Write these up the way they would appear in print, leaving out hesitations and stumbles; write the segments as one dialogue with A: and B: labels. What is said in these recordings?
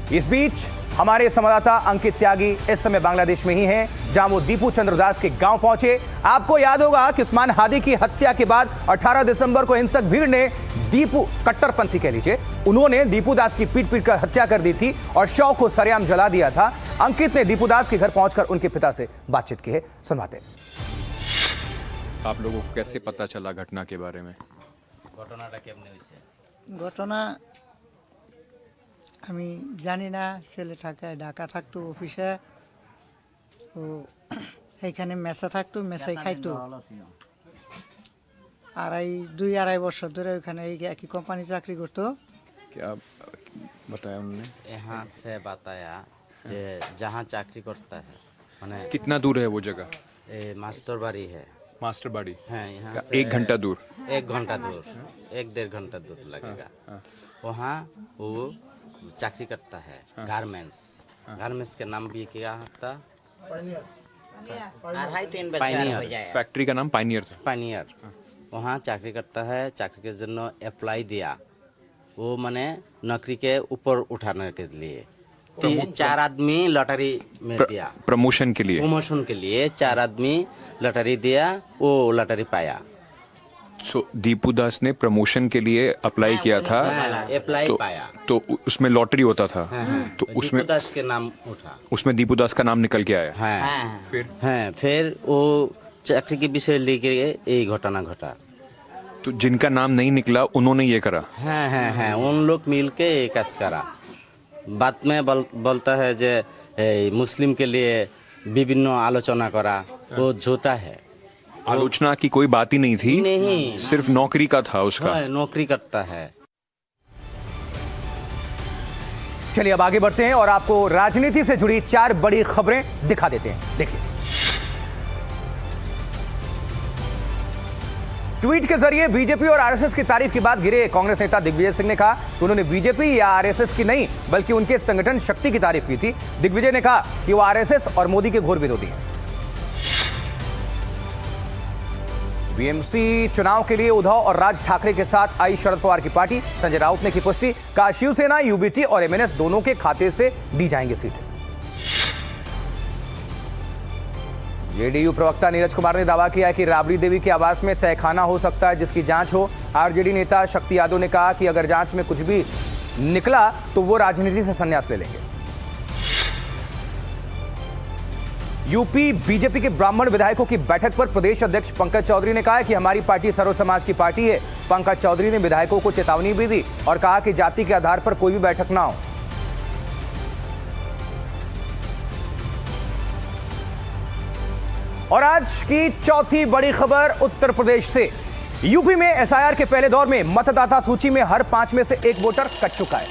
A: इस बीच हमारे संवाददाता अंकित त्यागी इस समय बांग्लादेश में ही हैं, जहां वो दीपू चंद्र दास के गांव पहुंचे। आपको याद होगा कि उस्मान हादी की हत्या के बाद 18 दिसंबर को हिंसक भीड़ ने दीपू कट्टरपंथी कह लीजिए, उन्होंने दीपू दास की पीट कर हत्या कर दी थी और शव को सरेआम जला दिया था। अंकित ने दीपू दास के घर पहुंचकर उनके पिता से बातचीत की है, सुनवाते।
B: आप लोगों को कैसे पता चला घटना के बारे में?
C: ঘটনা আমি জানি না, ছেলে থাকে ঢাকা থাকতো অফিসে, ও এইখানে মেসে থাকতো, মেসেই খাইতো। দুই আড়াই বছর ধরে ওখানে একই কোম্পানি চাকরি করতো।
B: क्या बताया उन्होंने?
D: यहाँ से बताया जे जहाँ चाकरी करता है माने
B: कितना दूर है वो जगह?
D: मास्टर बाड़ी है।
B: मास्टर बाड़ी
D: हाँ, यहाँ
B: क्या
D: से
B: 1 घंटा दूर?
D: 1 घंटा दूर, 1-1.5 घंटा दूर लगेगा। वहाँ वो चाकरी करता है गारमेंट्स। गारमेंट्स के नाम भी क्या था?
B: फैक्ट्री का नाम पाइनियर था।
D: पाइनियर। वहाँ चाकरी करता है। चाकरी के जন্য अप्लाई दिया, वो माने नौकरी के ऊपर उठाने के लिए 4 आदमी लॉटरी में दिया।
B: प्रमोशन के लिए?
D: प्रमोशन के लिए 4 आदमी लॉटरी दिया, वो लॉटरी पाया।
B: सो दीपू दास ने प्रमोशन के लिए अप्लाई किया था,
D: अप्लाई पाया
B: तो उसमें लॉटरी होता था। तो उसमें
D: दीपू दास के नाम उठा,
B: उसमें दीपू दास का नाम निकल के आया।
D: फिर वो चाकरी के विषय लेके ये घटना घटा।
B: तो जिनका नाम नहीं निकला उन्होंने ये करा?
D: हाँ, उन लोग मिल के ये काज करा। बाद में बोलता है जे मुस्लिम के लिए विभिन्न आलोचना करा, वो झूठा है।
B: आलोचना की कोई बात ही नहीं थी,
D: नहीं,
B: सिर्फ नौकरी का था उसका।
D: नौकरी करता है।
A: चलिए अब आगे बढ़ते हैं और आपको राजनीति से जुड़ी 4 बड़ी खबरें दिखा देते हैं, देखिए। ट्वीट के जरिए बीजेपी और आरएसएस की तारीफ की बात गिरे कांग्रेस नेता दिग्विजय सिंह ने कहा कि उन्होंने बीजेपी या आरएसएस की नहीं बल्कि उनके संगठन शक्ति की तारीफ की थी। दिग्विजय ने कहा कि वो आरएसएस और मोदी के घोर विरोधी हैं। बीएमसी चुनाव के लिए उद्धव और राज ठाकरे के साथ आई शरद पवार की पार्टी। संजय राउत ने की पुष्टि, कहा शिवसेना, यूबीटी और एमएनएस दोनों के खाते से दी जाएंगी सीटें। जेडीयू प्रवक्ता नीरज कुमार ने दावा किया कि राबड़ी देवी के आवास में तहखाना हो सकता है जिसकी जांच हो। आरजेडी नेता शक्ति यादव ने कहा कि अगर जांच में कुछ भी निकला तो वो राजनीति से संन्यास ले लेंगे। यूपी बीजेपी के ब्राह्मण विधायकों की बैठक पर प्रदेश अध्यक्ष पंकज चौधरी ने कहा कि हमारी पार्टी सर्व समाज की पार्टी है। पंकज चौधरी ने विधायकों को चेतावनी भी दी और कहा कि जाति के आधार पर कोई भी बैठक ना हो। और आज की चौथी बड़ी खबर उत्तर प्रदेश से। यूपी में एसआईआर के पहले दौर में मतदाता सूची में हर 5 में से 1 वोटर कट चुका है।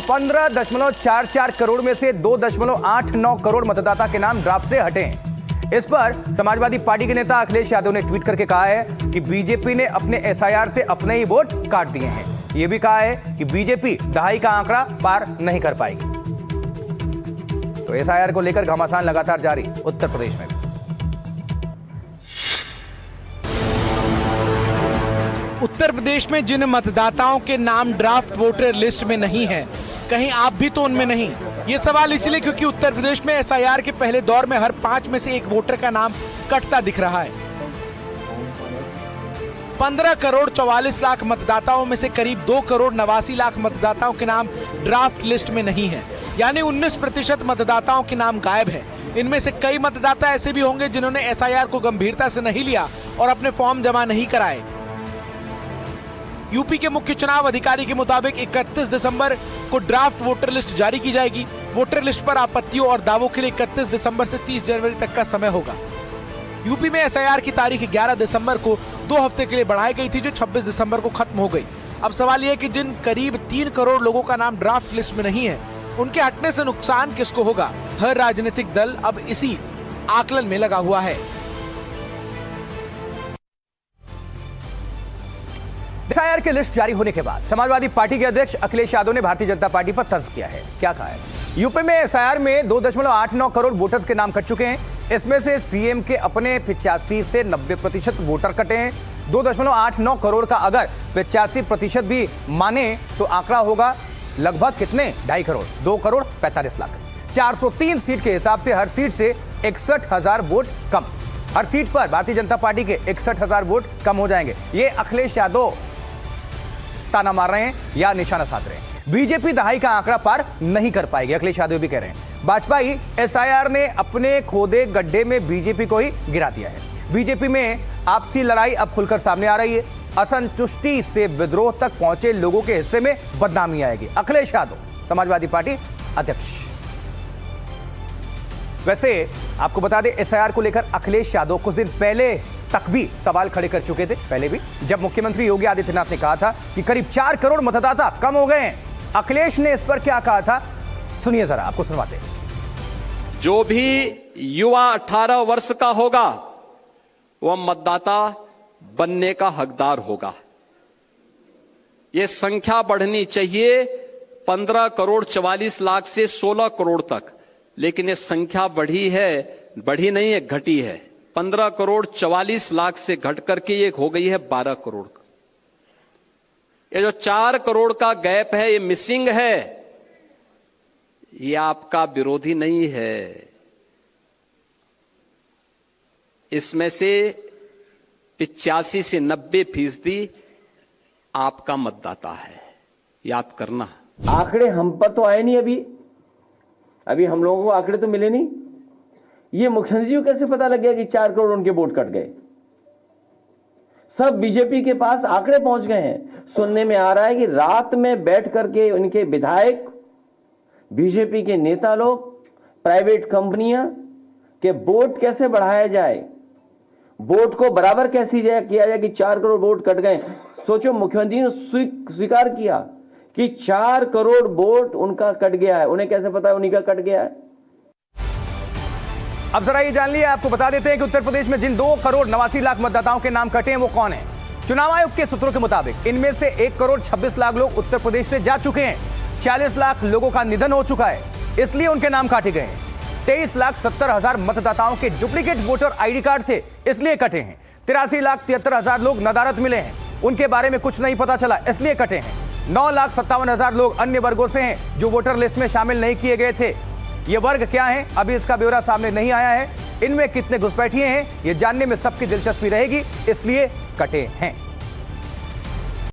A: 15.44 करोड़ में से 2.89 करोड़ मतदाता के नाम ड्राफ्ट से हटे हैं। इस पर समाजवादी पार्टी के नेता अखिलेश यादव ने ट्वीट करके कहा है कि बीजेपी ने अपने एसआईआर से अपने ही वोट काट दिए हैं। यह भी कहा है कि बीजेपी दहाई का आंकड़ा पार नहीं कर पाएगी। तो एसआईआर को लेकर घमासान लगातार जारी उत्तर प्रदेश में।
E: उत्तर प्रदेश में जिन मतदाताओं के नाम ड्राफ्ट वोटर लिस्ट में नहीं है, कहीं आप भी तो उनमें नहीं। ये सवाल इसलिए क्योंकि उत्तर प्रदेश में एसआईआर के पहले दौर में हर 5 में से 1 वोटर का नाम कटता दिख रहा है। 15 करोड़ 44 लाख मतदाताओं में से करीब 2 करोड़ 89 लाख मतदाताओं के नाम ड्राफ्ट लिस्ट में नहीं है, यानी 19% मतदाताओं के नाम गायब है। इनमें से कई मतदाता ऐसे भी होंगे जिन्होंने एसआईआर को गंभीरता से नहीं लिया और अपने फॉर्म जमा नहीं कराए। यूपी के मुख्य चुनाव अधिकारी के मुताबिक 31 दिसंबर को ड्राफ्ट वोटर लिस्ट जारी की जाएगी। वोटर लिस्ट पर आपत्तियों और दावों के लिए 31 दिसंबर से 30 जनवरी तक का समय होगा। यूपी में एसआईआर की तारीख 11 दिसंबर को 2 हफ्ते के लिए बढ़ाई गई थी, जो 26 दिसंबर को खत्म हो गई। अब सवाल यह है कि जिन करीब 3 करोड़ लोगों का नाम ड्राफ्ट लिस्ट में नहीं है, उनके हटने से नुकसान किसको होगा? हर राजनीतिक दल अब इसी आकलन में लगा हुआ है।
A: एसआईआर की लिस्ट जारी होने के बाद समाजवादी पार्टी के अध्यक्ष अखिलेश यादव ने भारतीय जनता पार्टी पर तंज किया है। क्या कहा है? यूपी में एसआईआर में 2.89 करोड़ वोटर्स के नाम कट चुके हैं। इसमें से सीएम के अपने 85 से 90% वोटर कटे हैं। 2.89 करोड़ का अगर 85% भी माने तो आंकड़ा होगा लगभग कितने 2.5 करोड़, 2 करोड़ 45 लाख। 403 सीट के हिसाब से हर सीट से 61,000 वोट कम। हर सीट पर भारतीय जनता पार्टी के 61,000 वोट कम हो जाएंगे। ये अखिलेश यादव ताना मार रहे हैं या निशाना साध रहे हैं। बीजेपी दहाई का आंकड़ा पार नहीं कर पाएगी, अखिलेश यादव भी कह रहे हैं। भाजपा एसआईआर ने अपने खोदे गड्ढे में बीजेपी को ही गिरा दिया है। बीजेपी में आपसी लड़ाई अब खुलकर सामने आ रही है। असंतुष्टि से विद्रोह तक पहुंचे लोगों के हिस्से में बदनामी आएगी। अखिलेश यादव, समाजवादी पार्टी अध्यक्ष। वैसे आपको बता दें, एसआईआर को लेकर अखिलेश यादव कुछ दिन पहले तक भी सवाल खड़े कर चुके थे। पहले भी जब मुख्यमंत्री योगी आदित्यनाथ ने कहा था कि करीब 4 करोड़ मतदाता कम हो गए हैं, अखिलेश ने इस पर क्या कहा था, सुनिए जरा, आपको सुनवाते हैं।
F: जो भी युवा 18 वर्ष का होगा वह मतदाता बनने का हकदार होगा। यह संख्या बढ़नी चाहिए 15 करोड़ 44 लाख से 16 करोड़ तक, लेकिन यह संख्या बढ़ी नहीं है, घटी है। 15 करोड़ 44 लाख से घट करके ये हो गई है 12 करोड़ का। ये जो 4 करोड़ का गैप है, ये मिसिंग है। ये आपका विरोधी नहीं है, इसमें से 85 से 90% आपका मतदाता है, याद करना।
G: आंकड़े हम पर तो आए नहीं, अभी हम लोगों को आंकड़े तो मिले नहीं। ये मुख्यमंत्री को कैसे पता लग गया कि 4 करोड़ उनके वोट कट गए? सब बीजेपी के पास आंकड़े पहुंच गए हैं। सुनने में आ रहा है कि रात में बैठ करके उनके विधायक, बीजेपी के नेता लोग, प्राइवेट कंपनियां के वोट कैसे बढ़ाया जाए, वोट को बराबर कैसे किया जाए कि 4 करोड़ वोट कट गए। सोचो, मुख्यमंत्री ने स्वीकार किया कि 4 करोड़ वोट उनका कट गया है। उन्हें कैसे पता है उन्हीं का कट गया है?
A: अब जरा ये जान लिया, आपको बता देते हैं कि उत्तर प्रदेश में जिन 2 करोड़ 89 लाख मतदाताओं के नाम कटे हैं वो कौन है। चुनाव आयोग के सूत्रों के मुताबिक इनमें से 1 करोड़ 26 लाख लोग उत्तर प्रदेश से जा चुके हैं। 40 लाख लोगों का निधन हो चुका है, इसलिए उनके नाम काटे गए हैं। 23,70,000 मतदाताओं के डुप्लीकेट वोटर आईडी कार्ड थे, इसलिए कटे हैं। 83,73,000 लोग नदारत मिले हैं, उनके बारे में कुछ नहीं पता चला, इसलिए कटे हैं। 9,57,000 लोग अन्य वर्गों से हैं जो वोटर लिस्ट में शामिल नहीं किए गए थे। ये वर्ग क्या है, अभी इसका ब्यौरा सामने नहीं आया है। इनमें कितने घुसपैठिए हैं, ये जानने में सबकी दिलचस्पी रहेगी, इसलिए कटे हैं।